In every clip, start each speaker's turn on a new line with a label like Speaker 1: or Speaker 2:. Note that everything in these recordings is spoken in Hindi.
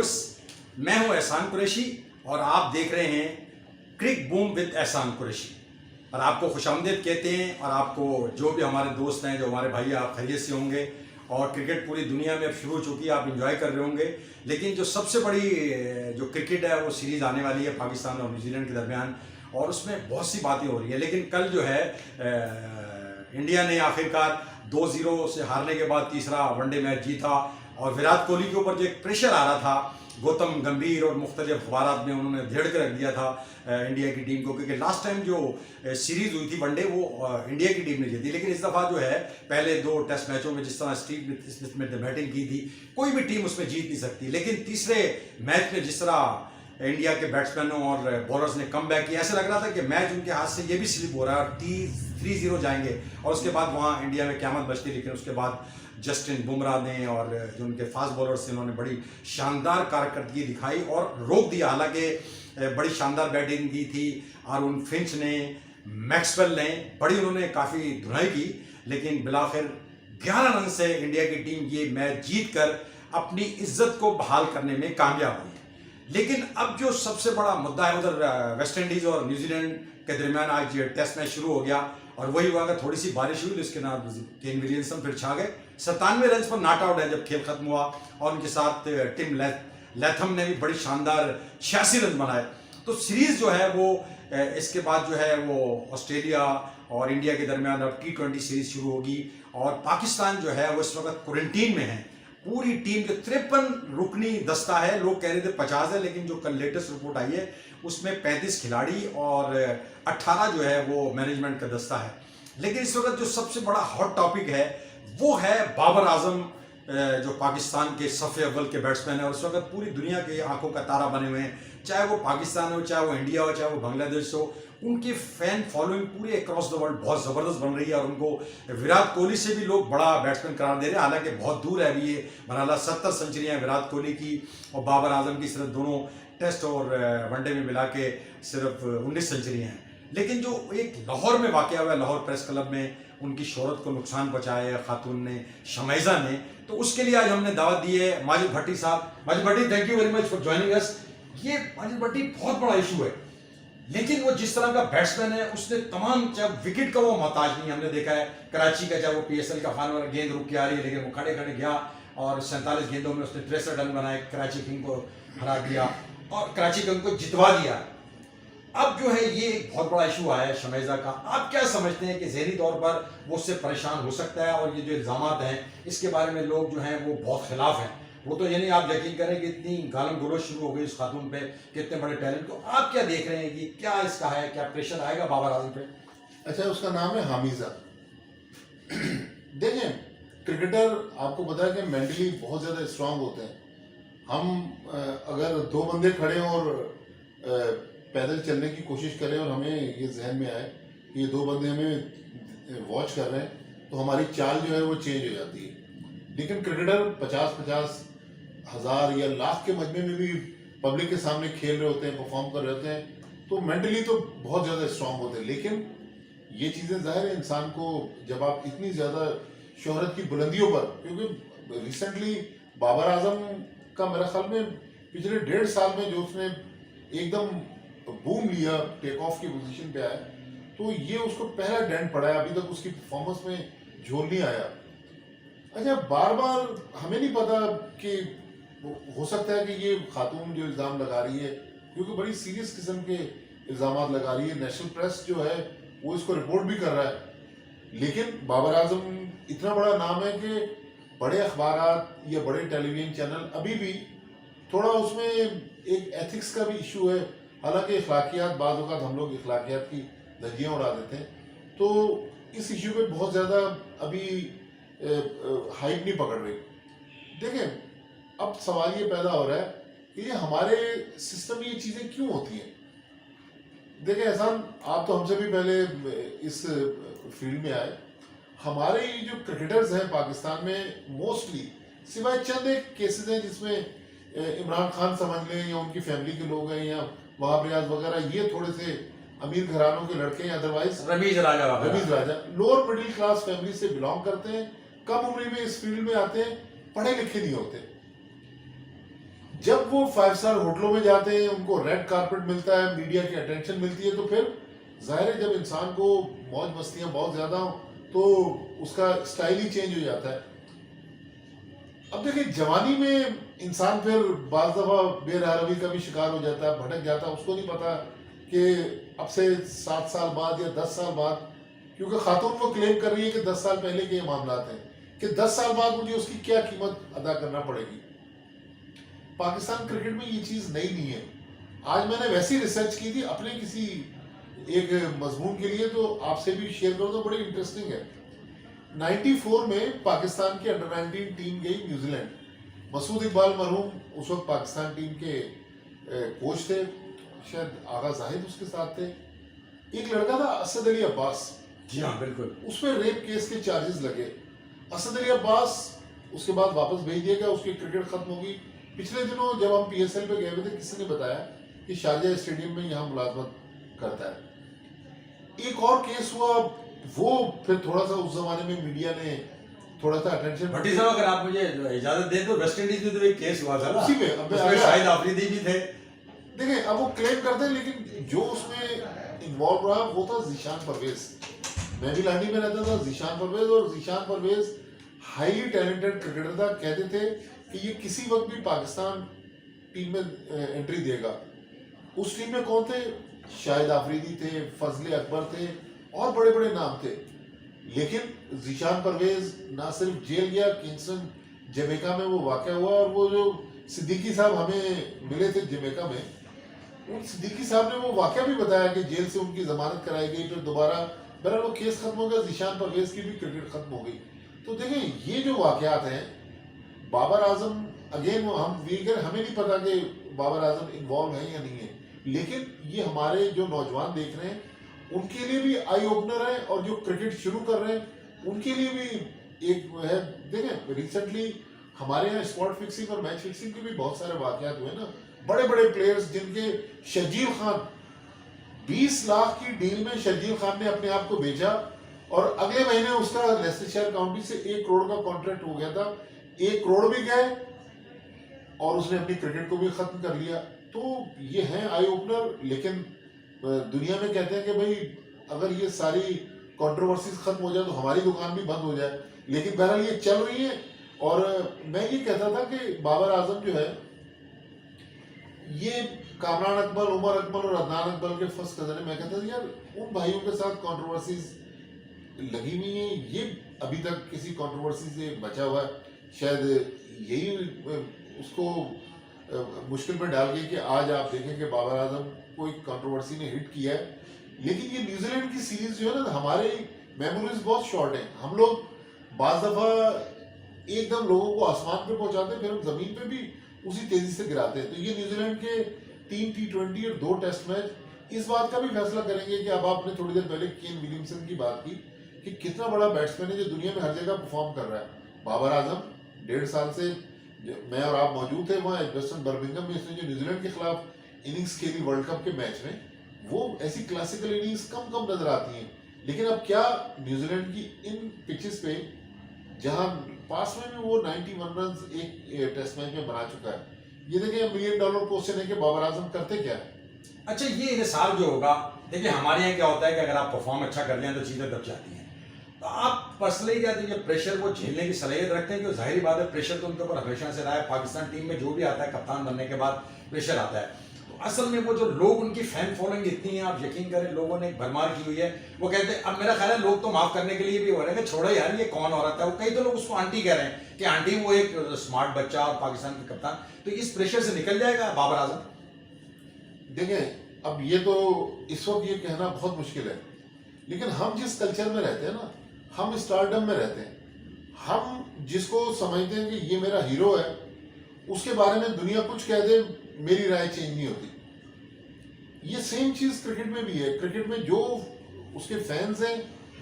Speaker 1: व्यूअर्स, मैं हूं एहसान कुरैशी और आप देख रहे हैं क्रिक बूम विद एहसान कुरैशी। और आपको खुशामदीद कहते हैं। और आपको जो भी हमारे दोस्त हैं, जो हमारे भाई, आप खैरियत से होंगे और क्रिकेट पूरी दुनिया में अब शुरू हो चुकी है, आप इंजॉय कर रहे होंगे। लेकिन जो सबसे बड़ी जो क्रिकेट है वो सीरीज़ आने वाली है पाकिस्तान और न्यूजीलैंड के दरमियान, और उसमें बहुत सी बातें हो रही हैं। लेकिन कल जो है इंडिया ने आखिरकार 2-0 से हारने के बाद तीसरा वनडे मैच जीता। और विराट कोहली के ऊपर जो एक प्रेशर आ रहा था, गौतम गंभीर और मुख्तलिफ अखबारात में उन्होंने धेड़ के रख दिया था इंडिया की टीम को, क्योंकि लास्ट टाइम जो सीरीज़ हुई थी वनडे वो इंडिया की टीम ने जीती। लेकिन इस दफ़ा जो है पहले 2 टेस्ट मैचों में जिस तरह स्टीव स्मिथ ने बैटिंग की थी, कोई भी टीम उसमें जीत नहीं सकती। लेकिन तीसरे मैच में जिस तरह इंडिया के बैट्समैनों और बॉलर्स ने कम बैक किया, ऐसा लग रहा था कि मैच उनके हाथ से ये भी स्लिप हो रहा है और 3-0 जाएंगे और उसके बाद वहाँ इंडिया में क़यामत बचती। लेकिन उसके बाद जस्टिन बुमराह ने और जो उनके फास्ट बॉलर्स थे, उन्होंने बड़ी शानदार कारकर्दगी दिखाई और रोक दिया। हालांकि बड़ी शानदार बैटिंग की थी आरुण फिंच ने, मैक्सवेल ने, बड़ी उन्होंने काफ़ी धुनाई की। लेकिन बिलाखिर 11 रन से इंडिया की टीम ये मैच जीत कर अपनी इज्जत को बहाल करने में कामयाब हुई। लेकिन अब जो सबसे बड़ा मुद्दा है, उधर वेस्ट इंडीज़ और न्यूजीलैंड के दरमियान आज टेस्ट मैच शुरू हो गया और वही हुआ कि थोड़ी सी बारिश हुई, इसके बाद केन विलियमसन फिर छा गए। 97 रन पर नॉट आउट है जब खेल खत्म हुआ, और उनके साथ टिम लैथम ने भी बड़ी शानदार 86 रन बनाए। तो सीरीज़ जो है वो इसके बाद जो है वो ऑस्ट्रेलिया और इंडिया के दरमियान अब T20 सीरीज़ शुरू होगी। और पाकिस्तान जो है वो इस वक्त क्वारंटीन में है। पूरी टीम जो 53 रुकनी दस्ता है, लोग कह रहे थे 50 है, लेकिन जो कल लेटेस्ट रिपोर्ट आई है उसमें 35 खिलाड़ी और 18 जो है वो मैनेजमेंट का दस्ता है। लेकिन इस वक्त जो सबसे बड़ा हॉट टॉपिक है वो है बाबर आजम, जो पाकिस्तान के सफ़े अव्वल के बैट्समैन है और उस वक्त पूरी दुनिया के आंखों का तारा बने हुए हैं। चाहे वो पाकिस्तान हो, चाहे वो इंडिया हो, चाहे वो बांग्लादेश हो, उनकी फैन फॉलोइंग पूरे अक्रॉस द वर्ल्ड बहुत ज़बरदस्त बन रही है। और उनको विराट कोहली से भी लोग बड़ा बैट्समैन करार दे रहे हैं। हालांकि बहुत दूर है अभी ये मरहला। 70 सेंचुरियाँ विराट कोहली की और बाबर आजम की सिर्फ दोनों टेस्ट और वनडे में मिला के सिर्फ 19 सेंचुरियाँ हैं। लेकिन जो एक लाहौर में वाक़या हुआ है, लाहौर प्रेस क्लब में उनकी शोहरत को नुकसान पहुँचाया है खातून ने, शमैज़ा ने, तो उसके लिए आज हमने दावत दी है माजिद भट्टी साहब। Majid Bhatti, thank you very much for joining us. ये माजिद भट्टी बहुत बड़ा इशू है, लेकिन वो जिस तरह का बैट्समैन है उसने तमाम, चाहे विकेट का वो मोहताज नहीं। हमने देखा है कराची का, चाहे वो PSL का फाइनल गेंद रुक के आ रही है, लेकिन वो खड़े खड़े गया और 47 गेंदों में उसने 63 रन बनाए, कराची किंग को हरा दिया और कराची किंग को जितवा दिया। अब जो है ये एक बहुत बड़ा इशू आया है शमैज़ा का। आप क्या समझते हैं कि ज़हनी तौर पर वो उससे परेशान हो सकता है? और ये जो इल्ज़ामात हैं इसके बारे में लोग जो हैं वो बहुत खिलाफ हैं। वो तो यानी आप यकीन करें कि इतनी गालम गलोच शुरू हो गई इस खातून पे कि इतने बड़े टैलेंट को। आप क्या देख रहे हैं कि क्या इसका है, क्या प्रेशर आएगा बाबर आजम पे?
Speaker 2: अच्छा, उसका नाम है हामिजा। देखें, क्रिकेटर आपको पता है कि मेंटली बहुत ज़्यादा स्ट्रांग होते हैं। हम अगर 2 बंदे खड़े हों और पैदल चलने की कोशिश करें और हमें ये जहन में आए कि ये 2 बंदे हमें वॉच कर रहे हैं, तो हमारी चाल जो है वो चेंज हो जाती है। लेकिन क्रिकेटर 50-50 हज़ार या लाख के मजमे में भी पब्लिक के सामने खेल रहे होते हैं, परफॉर्म कर रहे होते हैं, तो मेंटली तो बहुत ज़्यादा स्ट्रांग होते हैं। लेकिन ये चीज़ें ज़ाहिर है इंसान को, जब आप इतनी ज़्यादा शोहरत की बुलंदियों पर, क्योंकि रिसेंटली बाबर आजम का मेरा ख्याल में पिछले 1.5 साल में जो उसने एकदम बूम लिया, टेक ऑफ की पोजीशन पे आया, तो ये उसको पहला डेंट पड़ा है। अभी तक उसकी परफॉर्मेंस में झोल नहीं आया। अच्छा, बार बार हमें नहीं पता कि हो सकता है कि ये खातून जो इल्ज़ाम लगा रही है, क्योंकि बड़ी सीरियस किस्म के इल्ज़ाम लगा रही है, नेशनल प्रेस जो है वो इसको रिपोर्ट भी कर रहा है। लेकिन बाबर आजम इतना बड़ा नाम है कि बड़े अखबारात या बड़े टेलीविजन चैनल अभी भी थोड़ा उसमें एक एथिक्स का भी इशू है। हालांकि इखलाकियात, बाज़ औक़ात हम लोग इखलाकियात की धज्जियाँ उड़ा देते हैं, तो इस इशू पे बहुत ज़्यादा अभी हाइप नहीं पकड़ रही। देखें, अब सवाल ये पैदा हो रहा है कि ये हमारे सिस्टम में ये चीज़ें क्यों होती हैं। देखें एहसान, आप तो हमसे भी पहले इस फील्ड में आए। हमारे ये जो क्रिकेटर्स हैं पाकिस्तान में, मोस्टली सिवाय चंद एक केसेस हैं जिसमें इमरान खान समझ लें या उनकी फैमिली के लोग हैं या वहाब रियाज वगैरह, ये थोड़े से अमीर घरानों के लड़के हैं। अदरवाइज रमीज राजा लोअर मिडिल क्लास फैमिली से बिलोंग करते हैं, कम उम्र में इस फील्ड में आते हैं, पढ़े लिखे नहीं होते। जब जब वो 5 स्टार होटलों में जाते हैं, उनको रेड कारपेट मिलता है, मीडिया की अटेंशन मिलती है, तो फिर जाहिर है जब इंसान को मौज मस्तियां बहुत ज्यादा हो तो उसका स्टाइल ही चेंज हो जाता है। अब देखिए, जवानी में इंसान फिर बाज दफा बेरहरवी का भी शिकार हो जाता है, भटक जाता है, उसको नहीं पता कि अब से 7 साल बाद या 10 साल बाद, क्योंकि खातून वो क्लेम कर रही है कि 10 साल पहले के ये मामलात हैं, कि 10 साल बाद मुझे उसकी क्या कीमत अदा करना पड़ेगी। पाकिस्तान क्रिकेट में ये चीज़ नई नहीं है। आज मैंने वैसी रिसर्च की थी अपने किसी एक मजमून के लिए, तो आपसे भी शेयर करो तो बड़ी इंटरेस्टिंग है। 94 में पाकिस्तान की अंडर 19 टीम गई न्यूजीलैंड। मसूद इकबाल मरहूम उस वक्त पाकिस्तान टीम के कोच थे, शायद आगा जाहिद उसके साथ थे। एक लड़का था असद अली अब्बास,
Speaker 1: जी हाँ बिल्कुल,
Speaker 2: उसमें रेप केस के चार्जेस लगे। असद अली अब्बास उसके बाद वापस भेज दिया गया, उसकी क्रिकेट खत्म हो गई। पिछले दिनों जब हम PSL पे गए हुए थे, किसी ने बताया कि शारजा स्टेडियम में यहाँ मुलाजमत करता है। एक और केस हुआ, वो फिर थोड़ा सा उस जमाने में मीडिया ने थोड़ा सा अटेंशन,
Speaker 1: भट्टी साहब अगर आप मुझे इजाजत दें तो वेस्ट इंडीज में तो एक केस हुआ था ना,
Speaker 2: उसी में अब
Speaker 1: उसमें शाहिद आफरीदी भी थे।
Speaker 2: देखिए, अब वो क्लेम करते हैं, लेकिन जो उसमें इन्वॉल्व रहा वो था जीशान परवेज। मैं भी लाहौर में रहता था, जीशान परवेज, और Zeeshan Parvez highly talented cricketer था। कहते थे कि ये किसी वक्त भी पाकिस्तान टीम में एंट्री देगा। उस टीम में कौन थे? शाहिद आफरीदी थे, फजले अकबर थे, और बड़े बड़े नाम थे। लेकिन जीशान परवेज ना सिर्फ जेल गया, किंगस्टन जमैका में वो वाक़या हुआ, और वो जो सिद्दीकी साहब हमें मिले थे जमैका में, उन सिद्दीकी साहब ने वो वाक़या भी बताया कि जेल से उनकी जमानत कराई गई, फिर दोबारा बहरहाल वो केस खत्म हो गया, जीशान परवेज की भी क्रिकेट खत्म हो गई। तो देखें, ये जो वाक़यात हैं, बाबर आजम, अगेन हम वीगर, हमें नहीं पता कि बाबर आजम इन्वॉल्व है या नहीं है, लेकिन ये हमारे जो नौजवान देख रहे हैं उनके लिए भी आई ओपनर है, और जो क्रिकेट शुरू कर रहे हैं उनके लिए भी एक है। देखें, रिसेंटली हमारे यहाँ स्पॉट फिक्सिंग और मैच फिक्सिंग के भी बहुत सारे वाकयात हुए ना। बड़े बड़े प्लेयर्स, जिनके शर्जील खान 20 लाख की डील में शर्जील खान ने अपने आप को बेचा, और अगले महीने उसका लेस्टरशायर काउंटी से 1 करोड़ का कॉन्ट्रैक्ट हो गया था। 1 करोड़ भी गए और उसने अपनी क्रिकेट को भी खत्म कर लिया। तो ये है आई ओपनर। लेकिन दुनिया में कहते हैं कि भाई अगर ये सारी कंट्रोवर्सीज खत्म हो जाए तो हमारी दुकान भी बंद हो जाए, लेकिन बहरहाल ये चल रही है। और मैं ये कहता था कि बाबर आजम जो है, ये कामरान अकमल, उमर अकमल और अदनान अकमल के फर्स्ट कजन है। मैं कहता था यार, उन भाइयों के साथ कंट्रोवर्सीज लगी हुई है, ये अभी तक किसी कंट्रोवर्सी से बचा हुआ है। शायद यही उसको मुश्किल में डाल गई कि आज आप देखें कि बाबर आजम को एक कंट्रोवर्सी ने हिट किया है। लेकिन ये न्यूजीलैंड की सीरीज जो है ना, हमारे मेमोरीज बहुत शॉर्ट हैं। हम लोग बाज दफा एकदम लोगों को आसमान पे पहुंचाते हैं, फिर हम जमीन पे भी उसी तेजी से गिराते हैं। तो ये न्यूजीलैंड के 3 T20 और 2 टेस्ट मैच इस बात का भी फैसला करेंगे कि अब आपने थोड़ी देर पहले केन विलियमसन की बात की कि कितना बड़ा बैट्समैन है जो दुनिया में हर जगह परफॉर्म कर रहा है। बाबर आजम 1.5 साल से, मैं और आप मौजूद थे वहाँ वेस्टर्न बर्मिंघम में, इसने जो न्यूजीलैंड के खिलाफ इनिंग्स खेली वर्ल्ड कप के मैच में, वो ऐसी क्लासिकल इनिंग्स कम कम नजर आती हैं। लेकिन अब क्या न्यूजीलैंड की इन पिचेस पे, जहां पास में भी वो 91 रन एक टेस्ट मैच में बना चुका है, ये देखिए $1 मिलियन क्वेश्चन है कि बाबर आजम करते क्या है।
Speaker 1: अच्छा, ये निसार जो होगा, देखिए हमारे यहाँ क्या होता है कि अगर आप परफॉर्म अच्छा कर लें तो चीज़ें दब जाती हैं। तो आप पर्सनली क्या ये प्रेशर वो झेलने की सलाहियत रखते हैं? कि जाहिर बात है प्रेशर तो उनके ऊपर हमेशा से रहा है। पाकिस्तान टीम में जो भी आता है कप्तान बनने के बाद प्रेशर आता है। तो असल में वो जो लोग, उनकी फैन फॉलोइंग इतनी है, आप यकीन करें लोगों ने एक भरमार की हुई है। वो कहते हैं, अब मेरा ख्याल है लोग तो माफ करने के लिए भी हो रहे हैं कि छोड़ो यार, ये कौन औरत है। वो कई तो लोग उसको आंटी कह रहे हैं कि आंटी वो एक स्मार्ट बच्चा और पाकिस्तान के कप्तान। तो इस प्रेशर से निकल जाएगा बाबर आजम?
Speaker 2: देखें, अब ये तो इस वक्त ये कहना बहुत मुश्किल है, लेकिन हम जिस कल्चर में रहते हैं ना, हम स्टारडम में रहते हैं। हम जिसको समझते हैं कि ये मेरा हीरो है, उसके बारे में दुनिया कुछ कह दे, मेरी राय चेंज नहीं होती। ये सेम चीज क्रिकेट में भी है। क्रिकेट में जो उसके फैंस हैं,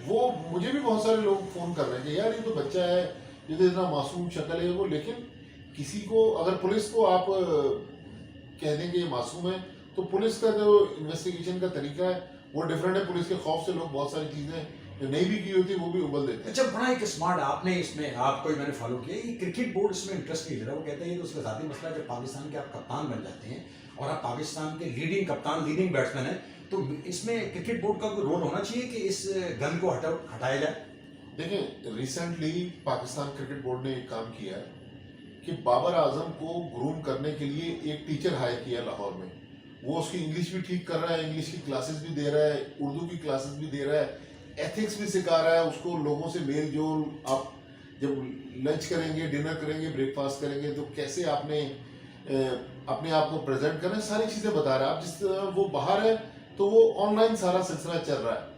Speaker 2: वो मुझे भी बहुत सारे लोग फोन कर रहे हैं कि यार ये तो बच्चा है, ये तो इतना मासूम शक्ल है वो। लेकिन किसी को, अगर पुलिस को आप कह देंगे ये मासूम है, तो पुलिस का जो इन्वेस्टिगेशन का तरीका है वो डिफरेंट है। पुलिस के खौफ से लोग बहुत सारी चीजें नहीं भी की होती वो भी उबल देते हैं।
Speaker 1: अच्छा, बड़ा एक स्मार्ट आपने इसमें आपको ही मैंने फॉलो किया, ये क्रिकेट बोर्ड इसमें इंटरेस्ट नहीं ले रहा। वो कहते हैं ये तो उसका साथी मसला है, जब पाकिस्तान के आप कप्तान बन जाते हैं और आप पाकिस्तान के लीडिंग कप्तान, लीडिंग बैट्समैन हैं, तो इसमें क्रिकेट बोर्ड का कोई रोल होना चाहिए कि इस गन को हटाया जाए।
Speaker 2: देखिए, रिसेंटली पाकिस्तान क्रिकेट बोर्ड ने एक काम किया है कि बाबर आजम को ग्रूम करने के लिए एक टीचर हायर किया लाहौर में। वो उसकी इंग्लिश भी ठीक कर रहा है, इंग्लिश की क्लासेस भी दे रहा है, उर्दू की क्लासेस भी दे रहा है, एथिक्स भी सिखा रहा है उसको, लोगों से मेल जोल, आप जब लंच करेंगे, डिनर करेंगे, ब्रेकफास्ट करेंगे तो कैसे आपने अपने आप को प्रेजेंट करना है, सारी चीज़ें बता रहा है। आप जिस तरह वो बाहर है तो वो ऑनलाइन सारा सिलसिला चल रहा है।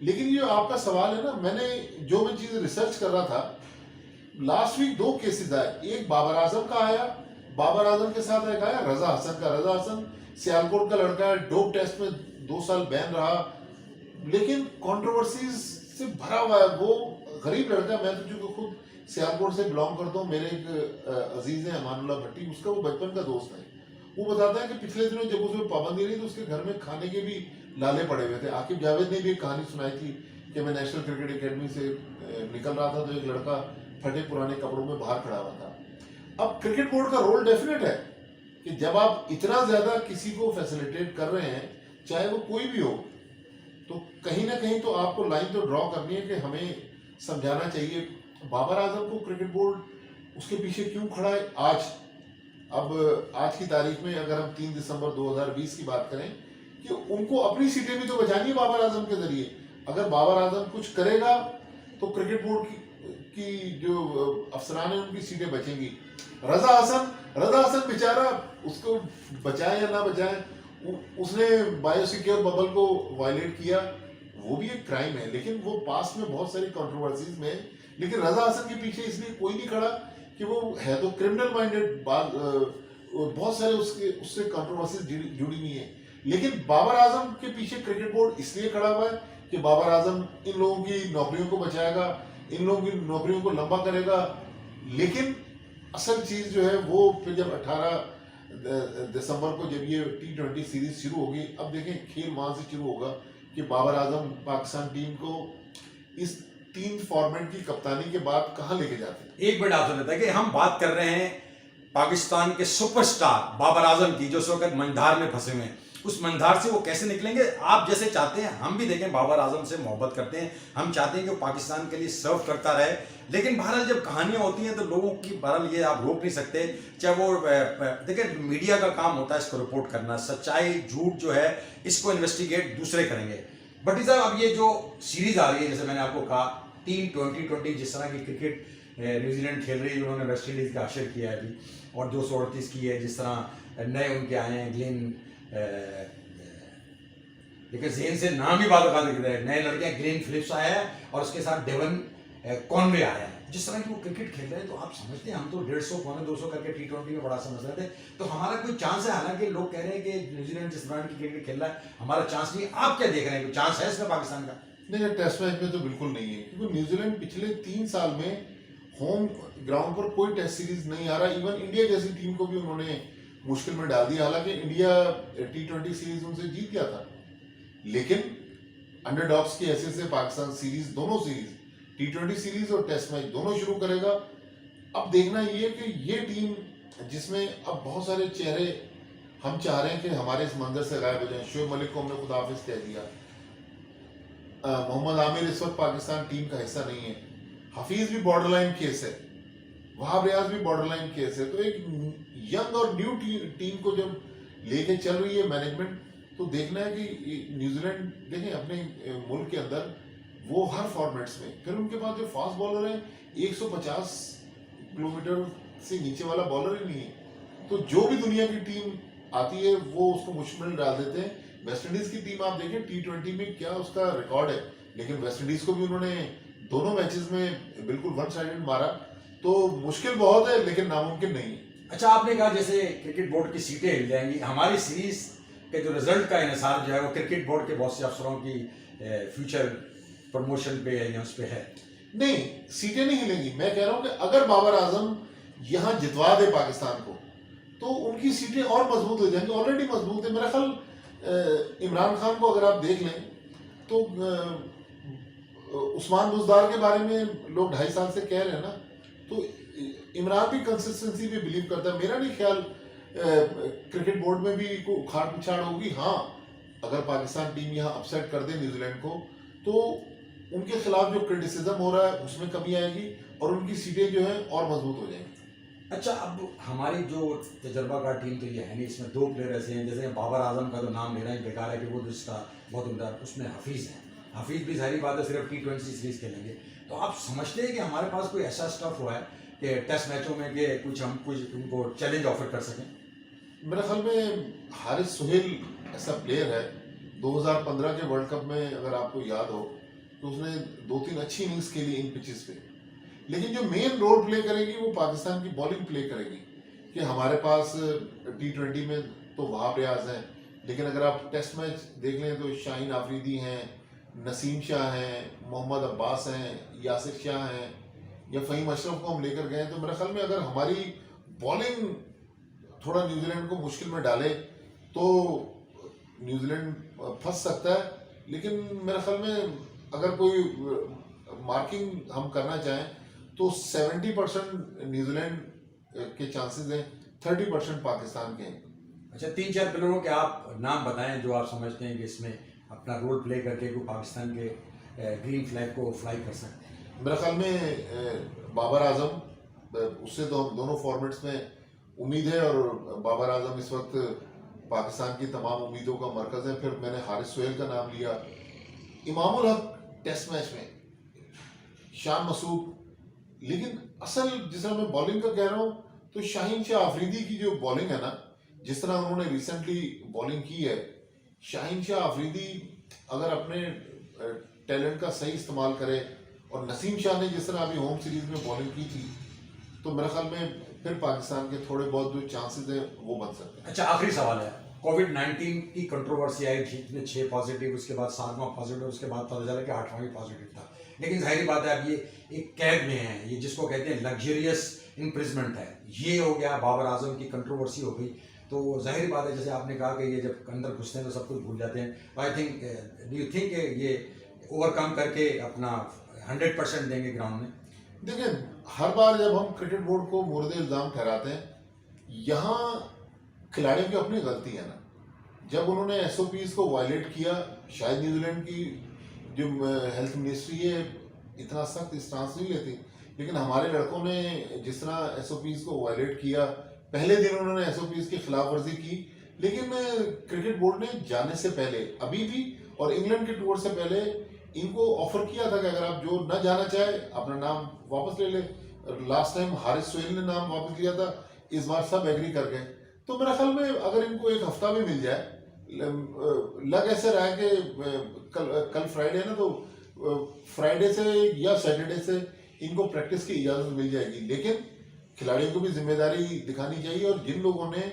Speaker 2: लेकिन ये आपका सवाल है ना, मैं चीज़ रिसर्च कर रहा था, लास्ट वीक 2 केसेस आए, एक बाबर आजम का आया, बाबर आजम के साथ एक आया रजा हसन का। रजा हसन सियालकोट का लड़का है, डोप टेस्ट में 2 साल बैन रहा, लेकिन कंट्रोवर्सीज से भरा हुआ है। वो गरीब लड़का, मैं तो चूंकि खुद सियालकोट से बिलोंग करता हूँ, मेरे एक अजीज है अमानुल्लाह भट्टी, उसका वो बचपन का दोस्त है। वो बताता है कि पिछले दिनों जब उसमें पाबंदी रही तो उसके घर में खाने के भी लाले पड़े हुए थे। आकिब जावेद ने भी एक कहानी सुनाई थी कि मैं नेशनल क्रिकेट एकेडमी से निकल रहा था तो एक लड़का फटे पुराने कपड़ों में बाहर खड़ा हुआ था। अब क्रिकेट बोर्ड का रोल डेफिनेट है कि जब आप इतना ज्यादा किसी को फैसिलिटेट कर रहे हैं, चाहे वो कोई भी हो, तो कहीं ना कहीं तो आपको लाइन तो ड्रॉ करनी है कि हमें समझाना चाहिए। बाबर आजम को क्रिकेट बोर्ड उसके पीछे क्यों खड़ा है आज की तारीख में, अगर हम 3 दिसंबर 2020 की बात करें, कि उनको अपनी सीटें भी तो बचानी है बाबर आजम के जरिए। अगर बाबर आजम कुछ करेगा तो क्रिकेट बोर्ड की जो अफसरान है उनकी सीटें बचेंगी। रजा हसन बेचारा, उसको बचाए या ना बचाए, उसने बायोसिक्योर बबल को वायलेट किया, वो भी एक क्राइम है, लेकिन वो पास में बहुत सारी कंट्रोवर्सीज में है। लेकिन रजा हसन के पीछे इसलिए कोई नहीं खड़ा कि वो है तो क्रिमिनल माइंडेड, बहुत सारे उससे कंट्रोवर्सीज जुड़ी हुई है। लेकिन बाबर आजम के पीछे क्रिकेट बोर्ड इसलिए खड़ा हुआ है कि बाबर आजम इन लोगों की नौकरियों को बचाएगा, इन लोगों की नौकरियों को लंबा करेगा। लेकिन असल चीज जो है वो फिर जब 18 दिसंबर को जब ये T20 सीरीज शुरू होगी, अब देखें खेल वहां से शुरू होगा कि बाबर आजम पाकिस्तान टीम को इस 3 फॉर्मेट की कप्तानी के बाद कहां लेके जाते हैं।
Speaker 1: एक मिनट आपसे लेता है कि हम बात कर रहे हैं पाकिस्तान के सुपरस्टार बाबर आजम की, जो इस वक्त मंधार में फंसे हुए हैं। उस मंधार से वो कैसे निकलेंगे? आप जैसे चाहते हैं, हम भी देखें बाबर आजम से मोहब्बत करते हैं, हम चाहते हैं कि वो पाकिस्तान के लिए सर्व करता रहे। लेकिन बहरहाल जब कहानियां होती हैं तो लोगों की बहरहाल ये आप रोक नहीं सकते, चाहे वो देखिए मीडिया का काम होता है इसको रिपोर्ट करना, सच्चाई झूठ जो है इसको इन्वेस्टिगेट दूसरे करेंगे। भट्टी साहब, अब ये जो सीरीज आ रही है, जैसे मैंने आपको कहा, 3 जिस तरह की क्रिकेट न्यूजीलैंड खेल रही है, उन्होंने वेस्ट इंडीज का आशिर किया है अभी, और 238 की है, जिस तरह नए उनके आए हैं ग्लेन, लेकिन जेन से नाम ही बात दिख रहा है, नए लड़के ग्लेन फिलिप्स आया है और उसके साथ डेवन कॉनवे आया है। जिस तरह की वो क्रिकेट खेल रहे हैं तो आप समझते हैं, हम तो 150 पौने 200 करके T20 में बड़ा समझ रहे थे, तो हमारा कोई चांस है? हालांकि लोग कह रहे हैं कि न्यूजीलैंड जिस तरह की क्रिकेट खेल रहा है हमारा चांस नहीं। आप क्या देख रहे हैं, कोई चांस है इसका पाकिस्तान का?
Speaker 2: नहीं, टेस्ट मैच में तो बिल्कुल नहीं है, क्योंकि न्यूजीलैंड पिछले 3 साल में होम ग्राउंड पर कोई टेस्ट सीरीज नहीं आ रहा। इवन इंडिया जैसी टीम को भी उन्होंने मुश्किल में डाल दिया। हालांकि इंडिया T20 सीरीज उनसे जीत गया था, लेकिन अंडरडॉग्स की हैसियत से पाकिस्तान सीरीज, दोनों सीरीज, T20 सीरीज और टेस्ट मैच दोनों शुरू करेगा। अब देखना ये कि ये टीम जिसमें अब बहुत सारे चेहरे हम चाह रहे हैं कि हमारे इस मंजर से गायब हो जाएं। शोएब मलिक को हमने खुदाफिज कह दिया, मोहम्मद आमिर इस वक्त पाकिस्तान टीम का हिस्सा नहीं है, हफीज भी बॉर्डरलाइन केस है, वहाब रियाज भी बॉर्डरलाइन केस है। तो एक यंग और न्यू टीम को जब लेके चल रही है मैनेजमेंट, तो देखना है कि न्यूजीलैंड देखें अपने मुल्क के अंदर वो हर फॉर्मेट्स में, फिर उनके पास जो फास्ट बॉलर है 150 किलोमीटर से नीचे वाला बॉलर ही नहीं है। तो जो भी दुनिया की टीम आती है वो उसको मुश्किल में डाल देते हैं। वेस्ट इंडीज की टीम आप देखें T20 में क्या उसका रिकॉर्ड है, लेकिन वेस्ट इंडीज को भी उन्होंने दोनों मैचेस में बिल्कुल वन साइडेड मारा। तो मुश्किल बहुत है, लेकिन नामुमकिन नहीं है।
Speaker 1: अच्छा, आपने कहा जैसे क्रिकेट बोर्ड की सीटें हिल जाएंगी, हमारी सीरीज के जो रिजल्ट का इन्हिसार जो है वो क्रिकेट बोर्ड के बहुत से अफसरों की फ्यूचर प्रमोशन पे या उस पे है।
Speaker 2: नहीं, सीटें नहीं हिलेंगी। मैं कह रहा हूं कि अगर बाबर आजम यहां जितवा दे पाकिस्तान को, तो उनकी सीटें और मजबूत हो जाएंगी। ऑलरेडी मजबूत है। मेरा ख्याल इमरान खान को अगर आप देख लें तो उस्मान बुजदार के बारे में लोग 2.5 साल से कह रहे हैं ना, तो इमरान भी कंसिस्टेंसी पे बिलीव करता है। मेरा नहीं ख्याल क्रिकेट बोर्ड में भी कोई उखाड़ पिछाड़ होगी। हाँ, अगर पाकिस्तान टीम यहाँ अपसेट कर दे न्यूजीलैंड को, तो उनके खिलाफ जो क्रिटिसिज्म हो रहा है उसमें कमी आएगी और उनकी सीटें जो है और मजबूत हो जाएंगी।
Speaker 1: अच्छा, अब हमारी जो तजर्बाकार टीम तो ये है नहीं, इसमें 2 प्लेयर ऐसे हैं, जैसे बाबर आजम का तो नाम लेना ही बेकार है कि वो जिसका बहुत उम्दा, उसमें हफीज़ है। हफीज़ भी सारी बात है सिर्फ T20 सीरीज़ खेलेंगे। तो आप समझते हैं कि हमारे पास कोई ऐसा स्टफ हुआ है कि टेस्ट मैचों में कि हम कुछ उनको चैलेंज ऑफर कर सकें?
Speaker 2: मेरे ख्याल में हारिस सुहेल ऐसा प्लेयर है। 2015 के वर्ल्ड कप में अगर आपको याद हो तो उसने 2-3 अच्छी इनिंग्स खेली इन पिचेस पे, लेकिन जो मेन रोल प्ले करेगी वो पाकिस्तान की बॉलिंग प्ले करेगी। कि हमारे पास T20 में तो वहाब रियाज हैं, लेकिन अगर आप टेस्ट मैच देख लें तो शाहीन आफरीदी हैं, नसीम शाह हैं, मोहम्मद अब्बास हैं, यासिर शाह हैं, या फ़हीम अशरफ को हम लेकर गए। तो मेरे ख्याल में अगर हमारी बॉलिंग थोड़ा न्यूजीलैंड को मुश्किल में डाले तो न्यूजीलैंड फंस सकता है। लेकिन मेरे ख्याल में अगर कोई मार्किंग हम करना चाहें तो 70% न्यूजीलैंड के चांसेस हैं, 30% पाकिस्तान के हैं।
Speaker 1: अच्छा, 3-4 प्लेयरों के आप नाम बताएं जो आप समझते हैं कि इसमें अपना रोल प्ले करके को पाकिस्तान के ग्रीन फ्लैग को फ्लाई कर सकते हैं।
Speaker 2: मेरे ख्याल में बाबर आजम, उससे तो हम दोनों फॉर्मेट्स में उम्मीद है, और बाबर आजम इस वक्त पाकिस्तान की तमाम उम्मीदों का मरकज़ है। फिर मैंने हारिस सुहेल का नाम लिया। इमामुल हक टेस्ट मैच में, शान मसूद, लेकिन असल जिस तरह मैं बॉलिंग का कह रहा हूँ तो शाहीन शाह आफरीदी की जो बॉलिंग है ना, जिस तरह उन्होंने रिसेंटली बॉलिंग की है, शाहीन शाह आफरीदी अगर अपने टैलेंट का सही इस्तेमाल करे, और नसीम शाह ने जिस तरह अभी होम सीरीज में बॉलिंग की थी, तो मेरे ख्याल में फिर पाकिस्तान के थोड़े बहुत जो चांसेस हैं वो बन सकते हैं।
Speaker 1: अच्छा, आखिरी सवाल है, कोविड-19 की कंट्रोवर्सी आई थी, इसमें 6 पॉजिटिव, उसके बाद 7वां पॉजिटिव, उसके बाद पता चला कि 8वां भी पॉजिटिव था। लेकिन जाहिर बात है अब ये एक कैद में है, ये जिसको कहते हैं लग्जरियस इम्प्रिजमेंट है, ये हो गया। बाबर आजम की कंट्रोवर्सी हो गई, तो जाहिर बात है जैसे आपने कहा कि ये जब अंदर घुसते हैं तो सब कुछ भूल जाते हैं। I think, do you think ये ओवरकम करके अपना 100% देंगे ग्राउंड में?
Speaker 2: देखिए, हर बार जब हम क्रिकेट बोर्ड को मुर्दे इल्ज़ाम ठहराते हैं, यहाँ खिलाड़ियों की अपनी गलती है ना। जब उन्होंने SOPs को वायलेट किया, शायद न्यूजीलैंड की जो हेल्थ मिनिस्ट्री है इतना सख्त स्टांस नहीं लेती, लेकिन हमारे लड़कों ने जिस तरह SOPs को वायलेट किया, पहले दिन उन्होंने SOPs की खिलाफ वर्जी की। लेकिन क्रिकेट बोर्ड ने जाने से पहले, अभी भी और इंग्लैंड के टूर से पहले, इनको ऑफर किया था कि अगर आप जो न जाना चाहे अपना नाम वापस ले ले। लास्ट टाइम हारिस सुहेल ने नाम वापस लिया था, इस बार सब एग्री कर गए। तो मेरे ख्याल में अगर इनको एक हफ्ता भी मिल जाए, लग ऐसे रहा है कि कल फ्राइडे है ना, तो फ्राइडे से या सैटरडे से इनको प्रैक्टिस की इजाज़त मिल जाएगी। लेकिन खिलाड़ियों को भी जिम्मेदारी दिखानी चाहिए, और जिन लोगों ने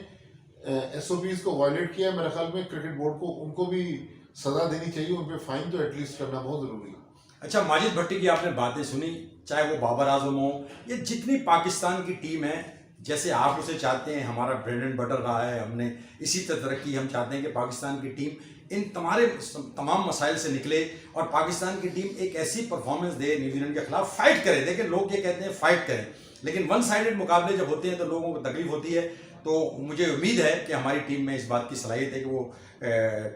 Speaker 2: SOPs को वायलेट किया, मेरे ख्याल में क्रिकेट बोर्ड को उनको भी सजा देनी चाहिए, उन पर फाइन तो एटलीस्ट करना बहुत ज़रूरी है।
Speaker 1: अच्छा, माजिद भट्टी की आपने बातें सुनी, चाहे वो बाबर आजम हो, ये जितनी पाकिस्तान की टीम है, जैसे आप उसे चाहते हैं, हमारा ब्रेड एंड बटर रहा है, हमने इसी तरक्की हम चाहते हैं कि पाकिस्तान की टीम इन तमाम मसाइल से निकले और पाकिस्तान की टीम एक ऐसी परफॉर्मेंस दे न्यूजीलैंड के खिलाफ, फाइट करे। देखिए, लोग ये कहते हैं फाइट करें, लेकिन 1 साइडेड मुकाबले जब होते हैं तो लोगों को तकलीफ होती है। तो मुझे उम्मीद है कि हमारी टीम में इस बात की सलाहियत है कि वो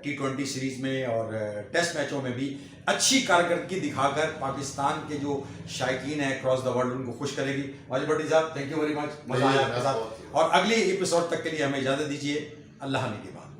Speaker 1: T20 सीरीज़ में और टेस्ट मैचों में भी अच्छी कारकर्दगी दिखाकर पाकिस्तान के जो शायकीन है क्रॉस द वर्ल्ड, उनको खुश करेगी। माजिद भट्टी साहब, थैंक यू वेरी मच, मज़ा आया आपके साथ, और अगली एपिसोड तक के लिए हमें इजाज़त दीजिए। अल्लाह ने की बात।